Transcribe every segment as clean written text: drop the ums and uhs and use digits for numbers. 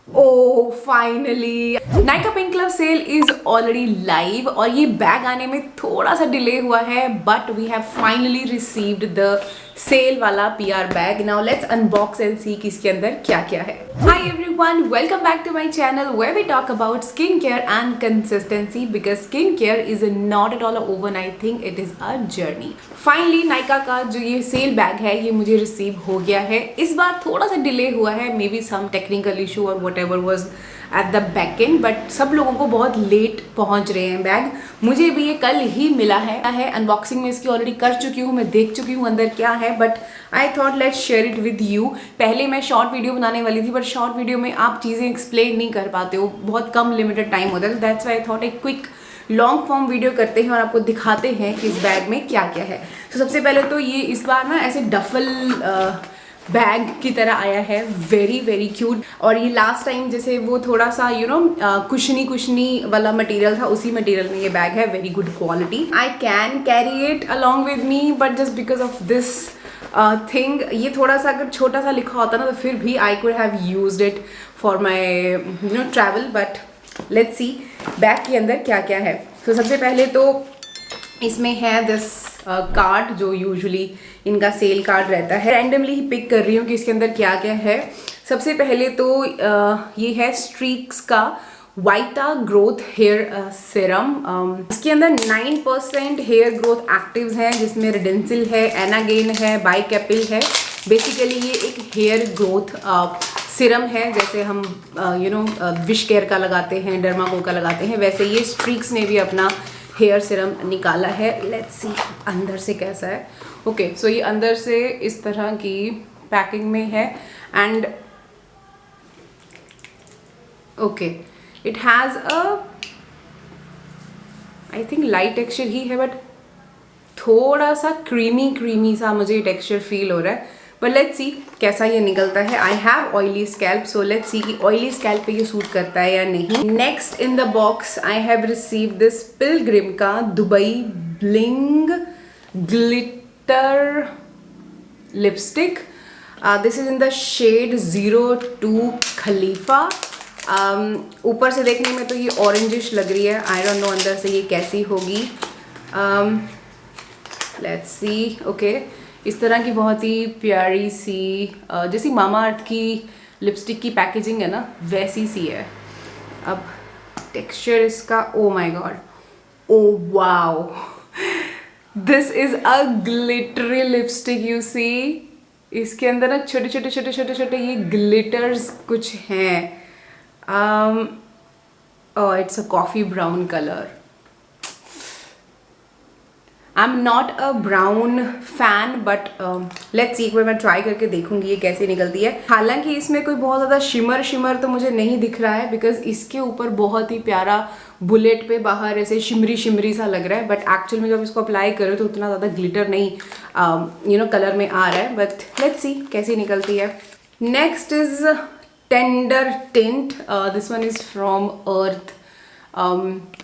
O finally Nykaa pink club sale is already live और ये bag आने में थोड़ा सा डिले हुआ है, but we have finally received the sale वाला PR bag. Now let's unbox and see कि इसके अंदर क्या क्या है. Hi everyone, welcome back to my channel where we talk about skin care and consistency, because skin care is not at all a overnight thing, it is a journey. Finally Nykaa का जो ये cell bag है ये मुझे receive हो गया है. इस बार थोड़ा सा डिले हुआ है, maybe some technical issue और whatever was at the back end, but सब लोगों को बहुत लेट पहुंच रहे हैं बैग. मुझे भी ये कल ही मिला है. अनबॉक्सिंग में इसकी ऑलरेडी कर चुकी हूँ, मैं देख चुकी हूँ अंदर क्या है, but I thought let's share it with you. पहले मैं शॉर्ट वीडियो बनाने वाली थी, बट शॉर्ट वीडियो में आप चीज़ें एक्सप्लेन नहीं कर पाते हो, बहुत कम लिमिटेड टाइम होता है. तो दैट्स वाई आई थॉट एक क्विक लॉन्ग फॉर्म वीडियो करते हैं और आपको दिखाते हैं कि इस बैग में क्या क्या है. तो सबसे पहले तो ये इस बार ना ऐसे डफल बैग की तरह आया है, वेरी वेरी क्यूट. और ये लास्ट टाइम जैसे वो थोड़ा सा कुशनी वाला मटेरियल था, उसी मटेरियल में ये बैग है. Very good quality. I can carry it along with me, but just because of this thing, ये थोड़ा सा अगर छोटा सा लिखा होता ना तो फिर भी I could have used it for my travel. But let's C bag के अंदर क्या क्या है. तो सबसे पहले तो इसमें है दिस कार्ड जो यूजुअली इनका सेल कार्ड रहता है. रैंडमली ही पिक कर रही हूँ कि इसके अंदर क्या क्या है. सबसे पहले तो ये है स्ट्रीक्स का वाइटा ग्रोथ हेयर सीरम. इसके अंदर 9% हेयर ग्रोथ एक्टिव्स हैं, जिसमें रिडेंसिल है, एनागेन है, बाइकैपिल है. बेसिकली ये एक हेयर ग्रोथ सीरम है, जैसे हम विश केयर का लगाते हैं, डर्माको का लगाते हैं, वैसे ये स्ट्रीक्स ने भी अपना हेयर सीरम निकाला है. लेट्स सी अंदर से कैसा है. ओके, सो ये अंदर से इस तरह की पैकिंग में है. And okay, it has a I think light texture ही है, बट थोड़ा सा क्रीमी सा मुझे टेक्सचर फील हो रहा है. बट लेट्स सी कैसा ये निकलता है. I have oily scalp, so let's see कि ऑयली स्कैल्प पे ये सूट करता है या नहीं. Next in the box I have receive this Pilgrim का Dubai bling glitter lipstick. This is in the shade 02 Khalifa. ऊपर से देखने में तो ये ऑरेंजिश लग रही है. आई डोंट नो अंदर से ये कैसी होगी. Let's see. ओके, इस तरह की बहुत ही प्यारी सी जैसी मामा अर्थ की लिपस्टिक की पैकेजिंग है ना, वैसी सी है. अब टेक्सचर इसका, oh my God, oh wow, this is a glittery lipstick. You see इसके अंदर ना छोटे छोटे ये ग्लिटर्स कुछ हैं. It's a coffee brown colour. I am not a brown fan, but let's see, एक बार मैं ट्राई करके देखूंगी ये कैसे निकलती है. हालांकि इसमें कोई बहुत ज़्यादा शिमर तो मुझे नहीं दिख रहा है, बिकॉज इसके ऊपर बहुत ही प्यारा बुलेट पे बाहर ऐसे शिमरी सा लग रहा है. बट एक्चुअल में जब इसको अप्लाई करो तो उतना ज़्यादा ग्लिटर नहीं कलर में आ रहा है. बट लेट्स सी कैसी निकलती है. Next is tender tint. This one is from Earth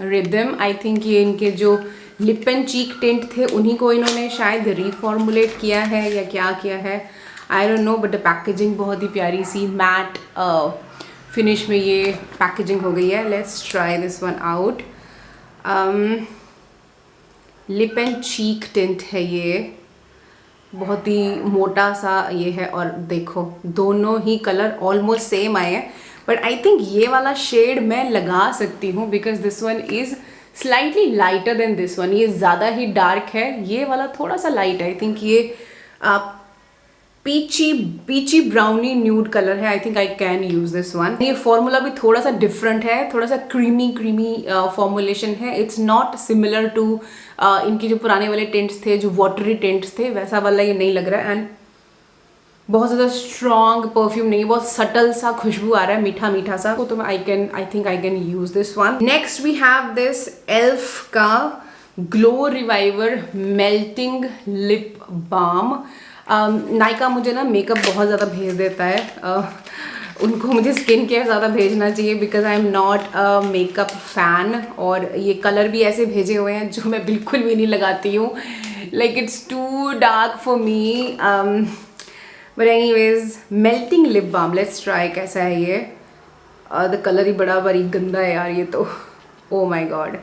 Rhythm. I think ये इनके जो लिप एंड चीक टिंट थे उन्हीं को इन्होंने शायद रिफॉर्मुलेट किया है या क्या किया है, आई डोंट नो. बट पैकेजिंग बहुत ही प्यारी सी मैट फिनिश में ये पैकेजिंग हो गई है. Let's try this one out. Lip and cheek tint है ये, बहुत ही मोटा सा ये है. और देखो दोनों ही कलर ऑलमोस्ट सेम आए हैं, बट आई थिंक ये वाला शेड मैं लगा सकती हूँ, because this one is slightly lighter than this one. ये ज़्यादा ही डार्क है, ये वाला थोड़ा सा लाइट है. आई थिंक ये पीची ब्राउनी न्यूड कलर है. आई think I can use this one. ये फॉर्मूला भी थोड़ा सा डिफरेंट है, थोड़ा सा क्रीमी फॉर्मुलेशन है. इट्स नॉट सिमिलर टू इनकी जो पुराने वाले टेंट्स थे, जो वाटरी टेंट्स थे, वैसा वाला ये नहीं लग रहा है. एंड बहुत ज़्यादा स्ट्रॉन्ग परफ्यूम नहीं, बहुत सटल सा खुशबू आ रहा है, मीठा सा. तो I think I can use this one. Next we have this Elf का glow reviver melting lip balm. Nykaa मुझे ना मेकअप बहुत ज़्यादा भेज देता है. उनको मुझे स्किन केयर ज़्यादा भेजना चाहिए, because I am not a makeup fan. और ये कलर भी ऐसे भेजे हुए हैं जो मैं बिल्कुल भी नहीं लगाती हूँ. Like it's too dark for me. But anyways, melting lip balm, let's try कैसा है ये. द कलर ही बड़ा बारीक गंदा है यार ये तो, ओ माय गॉड।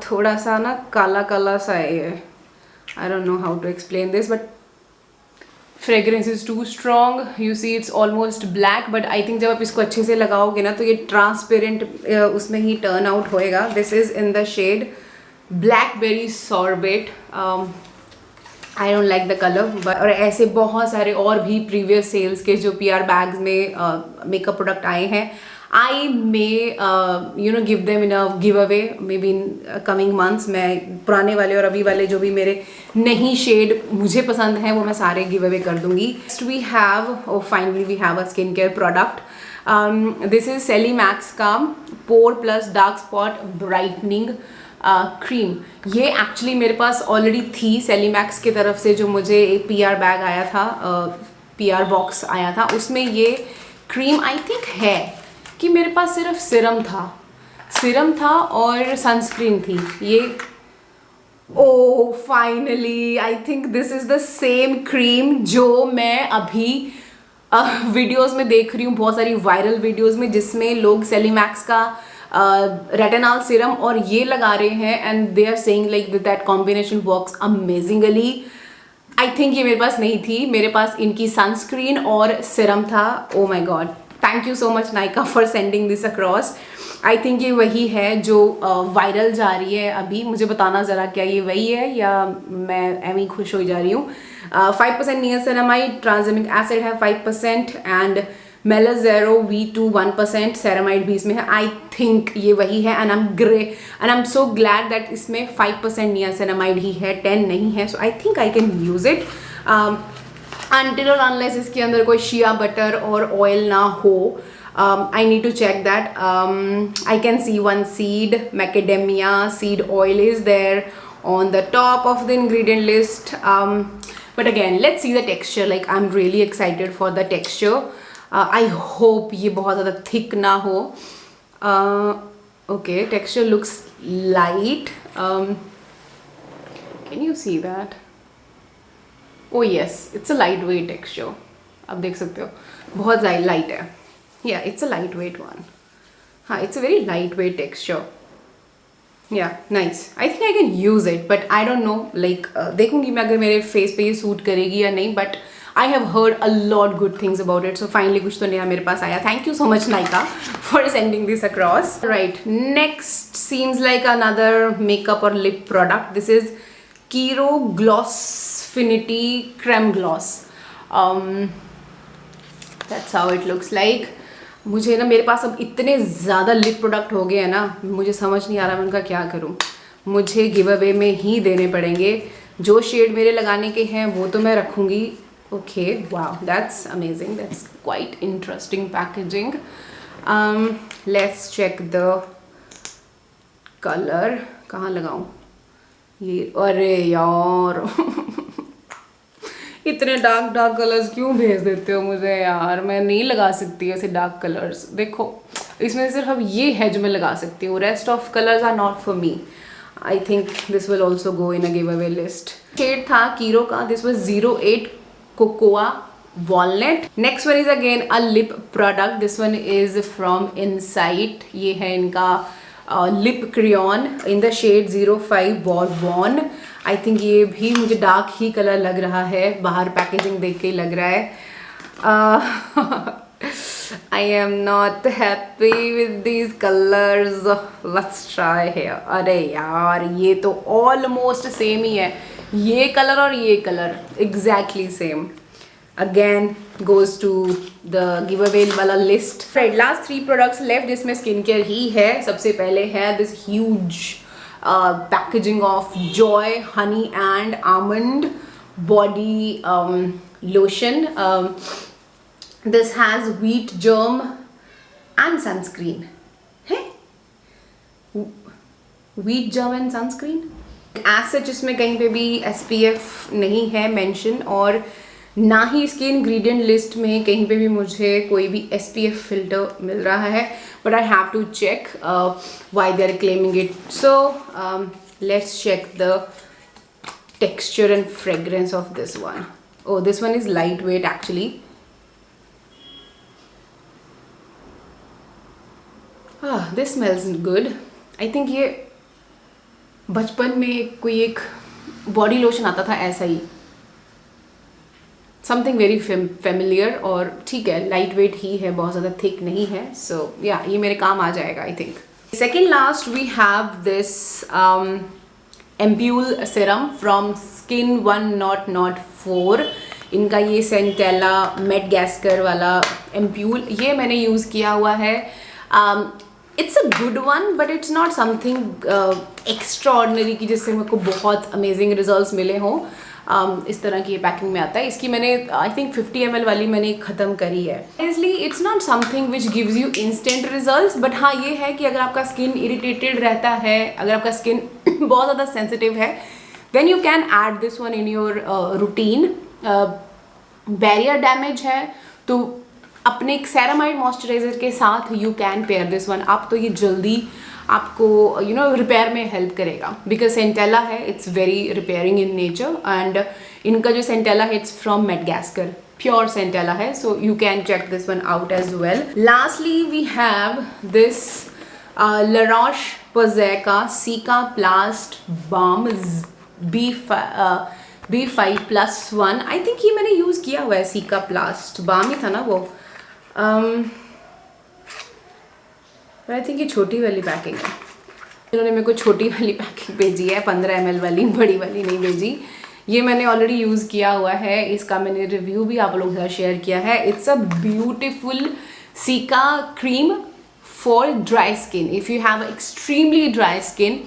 थोड़ा सा ना काला काला सा है ये, I don't know how to explain this, but fragrance is too strong. You see it's almost black, but I think जब आप इसको अच्छे से लगाओगे ना तो ये ट्रांसपेरेंट उसमें ही टर्न आउट होएगा। This is in the shade blackberry sorbet. I don't like the colour. और ऐसे बहुत सारे और भी प्रीवियस सेल्स के जो PR बैग्स में मेकअप प्रोडक्ट आए हैं, I may give them in a giveaway maybe in coming months. मैं पुराने वाले और अभी वाले जो भी मेरे नहीं शेड मुझे पसंद हैं वो मैं सारे गिव अवे कर दूंगी। Next we have, finally we have a skin care product. This is Celimax का pore plus dark spot brightening cream. ये एक्चुअली मेरे पास ऑलरेडी थी सेली मैक्स की तरफ से, जो मुझे एक PR बैग आया था, PR बॉक्स आया था, उसमें ये क्रीम आई थिंक है कि मेरे पास सिर्फ सिरम था और सनस्क्रीन थी ये। Oh finally I think this is the same cream जो मैं अभी वीडियोस में देख रही हूँ, बहुत सारी वायरल वीडियोस में, जिसमें लोग सेली मैक्स का रेटिनॉल सीरम और ये लगा रहे हैं, and they are saying like that combination works amazingly. I think ये मेरे पास नहीं थी, मेरे पास इनकी सनस्क्रीन और सीरम था। ओ my God, thank you so much Nykaa for sending this across. I think ये वही है जो वायरल जा रही है अभी। मुझे बताना ज़रा, क्या ये वही है या मैं एम ही खुश हो जा रही हूँ। 5% नियासिनामाइड, ट्रांसजेमिक एसिड है 5% एंड मेलाजेरो V2 1%, सेरामाइड भी इसमें है। आई थिंक ये वही है and I am so glad that इसमें 5% नियासिनामाइड ही है, 10 नहीं है। So I think I can use it until or unless इसके अंदर कोई शिया बटर और ऑयल ना हो। I need to check that. I can see one seed, macadamia seed oil is there on the top of the ingredient list. But again, let's see the texture. Like I'm really excited for the texture. I hope ये बहुत ज़्यादा thick ना हो. Okay, texture looks light. Can you see that? Oh yes, it's a lightweight texture. आप देख सकते हो बहुत light है. Yeah, it's a lightweight one. हाँ, it's a very lightweight texture. Yeah, nice. I think I can use it, but I don't know. Like देखूंगी मैं अगर मेरे face पे ये सूट करेगी या नहीं. But I have heard a lot good things about it. So finally कुछ तो नया मेरे पास आया. Thank you so much Nykaa for sending this across. Right, next seems like another makeup or lip product. This is Kiro Glossfinity Creme Gloss. That's how it looks like. मुझे ना, मेरे पास अब इतने ज़्यादा लिप प्रोडक्ट हो गए हैं ना, मुझे समझ नहीं आ रहा मैं उनका क्या करूँ। मुझे गिव अवे में ही देने पड़ेंगे। जो शेड मेरे लगाने के हैं वो तो मैं रखूँगी। Okay, wow, that's amazing, that's quite interesting packaging. Let's check the colour. कहाँ लगाऊँ ये? अरे यार इतने डार्क कलर्स क्यों भेज देते हो मुझे यार, मैं नहीं लगा सकती ऐसे डार्क कलर्स। देखो इसमें सिर्फ अब ये है जो मैं लगा सकती हूँ, rest of colours are not for me. I think this will also go in a giveaway list. Shade था कीरो का, this was 08 cocoa walnut. Next one is again a lip product, this one is from Insight. ये है इनका lip crayon in the shade 05 bourbon. I think ये भी मुझे dark ही colour लग रहा है, बाहर पैकेजिंग देख के ही लग रहा है। I am not happy with these colours. Let's try hair. अरे यार ये तो ऑलमोस्ट सेम ही है, ये कलर और ये colour exactly same. Again goes to the giveaway वाला list. Right, last 3 products left जिसमें स्किन केयर ही है। सबसे पहले है this huge packaging of Joy Honey and Almond Body Lotion. This has wheat germ and sunscreen. है? Wheat germ and sunscreen? As such इसमें कहीं पे भी SPF नहीं है mention, और ना ही इसके इंग्रेडिएंट लिस्ट में कहीं पे भी मुझे कोई भी SPF फिल्टर मिल रहा है, but I have to check why they are claiming it. So let's check the texture and fragrance of this one. Oh, this one is lightweight actually. This smells good. I think ये बचपन में कोई एक body lotion आता था ऐसा ही, something very familiar, और ठीक है लाइट वेट ही है, बहुत ज़्यादा थिक नहीं है, सो या ये मेरे काम आ जाएगा I think. Second last we have this ampoule serum from skin 104। इनका ये सेंटेला मेडगास्कर वाला एम्प्यूल, ये मैंने यूज़ किया हुआ है। It's a good one but it's not something extra ordinary की जिससे मेरे को बहुत अमेजिंग रिजल्ट्स मिले हों। इस तरह की ये पैकिंग में आता है। इसकी मैंने आई थिंक 50 ml वाली मैंने ख़त्म करी है। इसलिए it's not something which gives you instant results, but हाँ ये है कि अगर आपका स्किन इरिटेटेड रहता है, अगर आपका स्किन बहुत ज़्यादा सेंसिटिव है, then you can add this one in your routine. Barrier damage है तो अपने एक सेरामाइड मॉइस्चराइजर के साथ you can pair this one up, तो ये जल्दी आपको रिपेयर में हेल्प करेगा, बिकॉज सेंटेला है, it's very repairing in nature, and इनका जो सेंटेला है it's from Madagascar, pure centella है, so you can check this one out as well. Lastly we have this La Roche-Posay का Cicaplast Balm B5+1। आई think ये मैंने use किया हुआ है, Cicaplast Balm ही था ना वो, आई थिंक ये छोटी वाली पैकिंग है। इन्होंने मेरे को छोटी वाली पैकिंग भेजी है, 15 ml वाली, बड़ी वाली नहीं भेजी। ये मैंने ऑलरेडी यूज़ किया हुआ है, इसका मैंने रिव्यू भी आप लोगों के साथ शेयर किया है। It's a beautiful caeca cream for dry skin. If you have extremely dry skin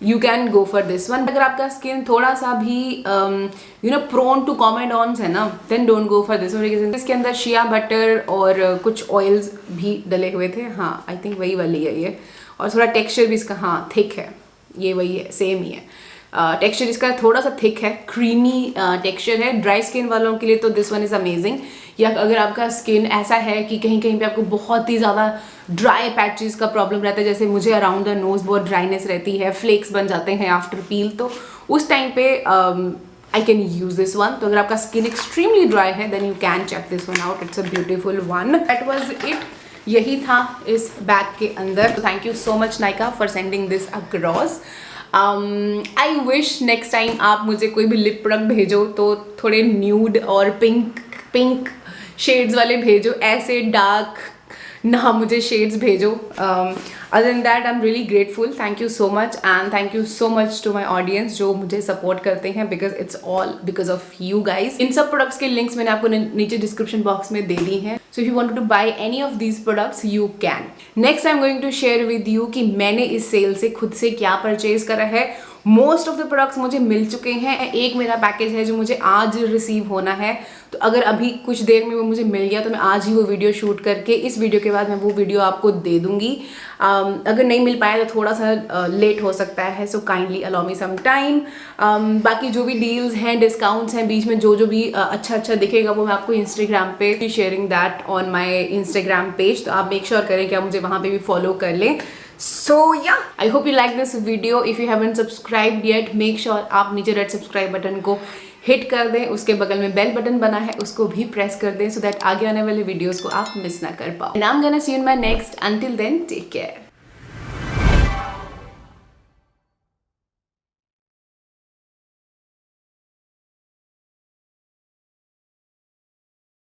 you can go for this one. अगर आपका स्किन थोड़ा सा भी प्रोन टू कॉमेडॉन्स है ना, then don't go for this one. इसके अंदर शिया बटर और कुछ ऑयल्स भी डले हुए थे, हाँ आई थिंक वही वाली है ये, और थोड़ा टेक्सचर भी इसका हाँ थिक है, ये वही है, सेम ही है। टेक्सचर इसका थोड़ा सा थिक है, क्रीमी टेक्सचर है। ड्राई स्किन वालों के लिए तो दिस वन इज़ अमेजिंग। या अगर आपका स्किन ऐसा है कि कहीं कहीं पे आपको बहुत ही ज़्यादा ड्राई पैचेस का प्रॉब्लम रहता है, जैसे मुझे अराउंड द नोज बहुत ड्राइनेस रहती है, फ्लेक्स बन जाते हैं आफ्टर पील, तो उस टाइम पे I can use this one. तो अगर आपका स्किन एक्सट्रीमली ड्राई है then you can check this one out, it's a beautiful one. That was it, यही था इस बैग के अंदर। तो thank you so much Nykaa for sending this across. I wish next time आप मुझे कोई भी लिप प्रोडक्ट भेजो तो थोड़े न्यूड और पिंक शेड्स वाले भेजो, ऐसे डार्क ना मुझे शेड्स भेजो। Other then that I am really grateful, thank you so much, and thank you so much to my audience जो मुझे सपोर्ट करते हैं, because it's all because of you guys. इन सब प्रोडक्ट्स के लिंक्स मैंने आपको नीचे डिस्क्रिप्शन बॉक्स में दे दी हैं, so if you want to buy any of these products you can. Next I am going to share with you कि मैंने इस सेल से खुद से क्या परचेज करा है। मोस्ट ऑफ द प्रोडक्ट्स मुझे मिल चुके हैं, एक मेरा पैकेज है जो मुझे आज रिसीव होना है, तो अगर अभी कुछ देर में वो मुझे मिल गया तो मैं आज ही वो वीडियो शूट करके इस वीडियो के बाद मैं वो वीडियो आपको दे दूंगी। अगर नहीं मिल पाया तो थोड़ा सा लेट हो सकता है, so kindly allow me some time. बाकी जो भी डील्स हैं, डिस्काउंट्स हैं, बीच में जो भी अच्छा दिखेगा वो मैं आपको इंस्टाग्राम पे sharing that on my Instagram page, तो आप मेक श्योर करें कि आप मुझे वहाँ पे भी फॉलो कर लें। So yeah, I hope you like this video. If you haven't subscribed yet, make sure आप नीचे रेड सब्सक्राइब बटन को हिट कर दें, उसके बगल में बेल बटन बना है उसको भी प्रेस कर दें, so that आगे आने वाले वीडियोस को आप मिस ना कर पाओ। And I'm gonna see you in my next. Until then, take care.